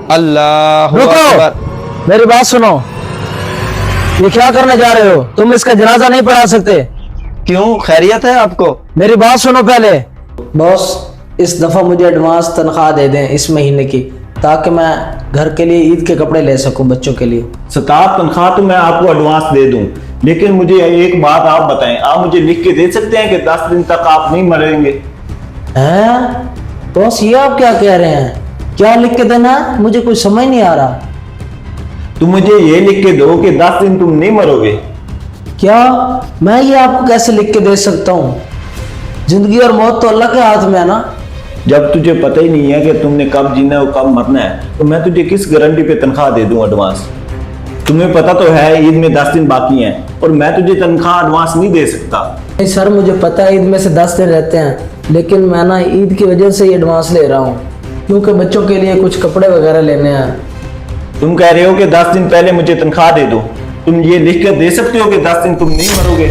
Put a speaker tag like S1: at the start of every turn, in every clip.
S1: अल्लाह
S2: रुको, मेरी बात सुनो। ये क्या करने जा रहे हो? तुम इसका जनाजा नहीं पढ़ा सकते।
S1: क्यों, खैरियत है आपको?
S2: मेरी बात सुनो पहले। बॉस, इस दफा मुझे एडवांस तनख्वाह दे दें इस महीने की, ताकि मैं घर के लिए ईद के कपड़े ले सकूं बच्चों के लिए।
S3: सताब तनख्वाह तो मैं आपको एडवांस दे दूं, लेकिन मुझे एक बात आप बताएं, आप मुझे लिख के दे सकते हैं कि 10 दिन तक आप नहीं मरेंगे?
S2: हैं? बॉस, ये आप क्या कह रहे हैं? क्या लिख के देना है? मुझे कुछ समझ नहीं आ रहा।
S3: तुम मुझे ये लिख के दो कि 10 दिन तुम नहीं मरोगे।
S2: क्या मैं ये आपको कैसे लिख के दे सकता हूँ? जिंदगी और मौत तो अल्लाह के हाथ में है ना।
S3: जब तुझे पता ही नहीं है कि तुमने कब जीना है और कब मरना है, तो मैं तुझे किस गारंटी पे तनख्वाह दे दूं एडवांस? तुम्हें पता तो है ईद में 10 दिन बाकी हैं, और मैं तुझे तनख्वाह एडवांस नहीं दे सकता।
S2: नहीं सर, मुझे पता है ईद में से 10 दिन रहते हैं, लेकिन मैं ना ईद की वजह से ही एडवांस ले रहा हूँ, क्योंकि बच्चों के लिए कुछ कपड़े वगैरह लेने हैं।
S3: तुम कह रहे हो कि 10 दिन पहले मुझे तनख्वाह दे दो, तुम ये लिख कर दे सकते हो कि 10 दिन तुम नहीं मरोगे?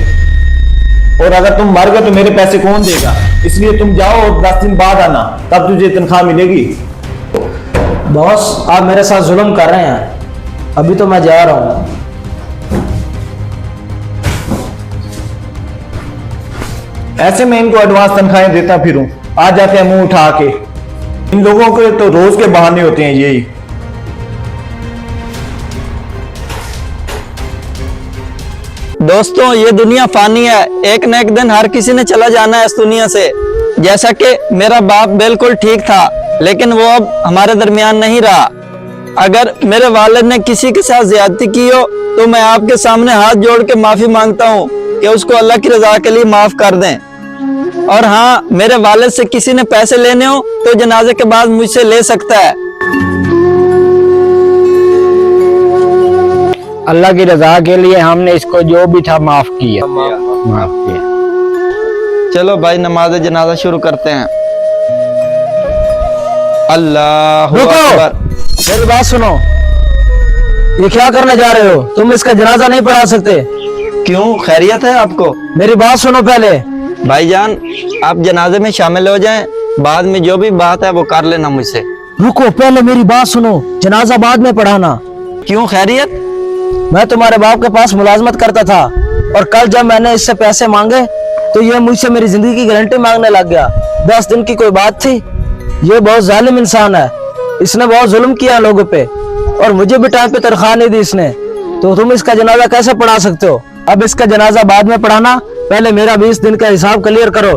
S3: और अगर तुम मर गए तो मेरे पैसे कौन देगा? इसलिए तुम जाओ और 10 दिन बाद आना, तब तुझे तनख्वाह मिलेगी।
S2: बॉस, आप मेरे साथ जुल्म कर रहे हैं। अभी तो मैं जा रहा हूँ।
S3: ऐसे मैं इनको एडवांस तनख्वाहें देता फिरूं, आ जाते हैं मुंह उठा के। इन लोगों के तो रोज के बहाने होते हैं यही।
S1: दोस्तों, ये दुनिया फानी है, एक न एक दिन हर किसी ने चला जाना है इस दुनिया से। जैसा कि मेरा बाप बिल्कुल ठीक था, लेकिन वो अब हमारे दरमियान नहीं रहा। अगर मेरे वालिद ने किसी के साथ ज्यादती की हो तो मैं आपके सामने हाथ जोड़ के माफी मांगता हूँ कि उसको अल्लाह की रजा के लिए माफ कर दें। और हाँ, मेरे वालिद से किसी ने पैसे लेने हो तो जनाजे के बाद मुझसे ले सकता है।
S4: अल्लाह की रजा के लिए हमने इसको जो भी था माफ किया।
S1: चलो भाई, नमाज जनाजा शुरू करते हैं। अल्लाह
S2: रुको,
S1: अकबर।
S2: मेरी बात सुनो। ये क्या करने जा रहे हो? तुम इसका जनाजा नहीं पढ़ा सकते।
S1: क्यों, खैरियत है आपको?
S2: मेरी बात सुनो पहले।
S1: भाईजान, आप जनाजे में शामिल हो जाएं, बाद में जो भी बात है वो कर लेना मुझसे।
S2: रुको, पहले मेरी बात सुनो। जनाजा बाद में पढ़ाना।
S1: क्यों, खैरियत?
S2: मैं तुम्हारे बाप के पास मुलाजमत करता था, और कल जब मैंने इससे पैसे मांगे तो ये मुझसे मेरी जिंदगी की गारंटी मांगने लग गया। 10 दिन की कोई बात थी? ये बहुत जालिम इंसान है, इसने बहुत जुल्म किया लोगों पे, और मुझे भी टाइम पे तनख्वाह नहीं दी इसने। तो तुम इसका जनाजा कैसे पढ़ा सकते हो? अब इसका जनाजा बाद में पढ़ाना, पहले मेरा 20 दिन का हिसाब क्लियर करो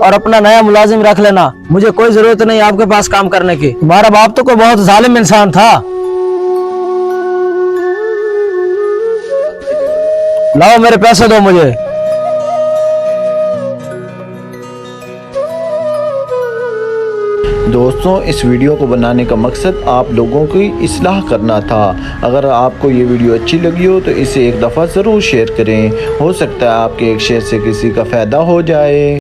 S2: और अपना नया मुलाजिम रख लेना। मुझे कोई जरूरत नहीं आपके पास काम करने की। तुम्हारा बाप तो कोई बहुत जालिम इंसान था। लाओ, मेरे पैसे दो मुझे।
S3: दोस्तों, इस वीडियो को बनाने का मकसद आप लोगों की इस्लाह करना था। अगर आपको ये वीडियो अच्छी लगी हो तो इसे एक दफ़ा ज़रूर शेयर करें। हो सकता है आपके एक शेयर से किसी का फ़ायदा हो जाए।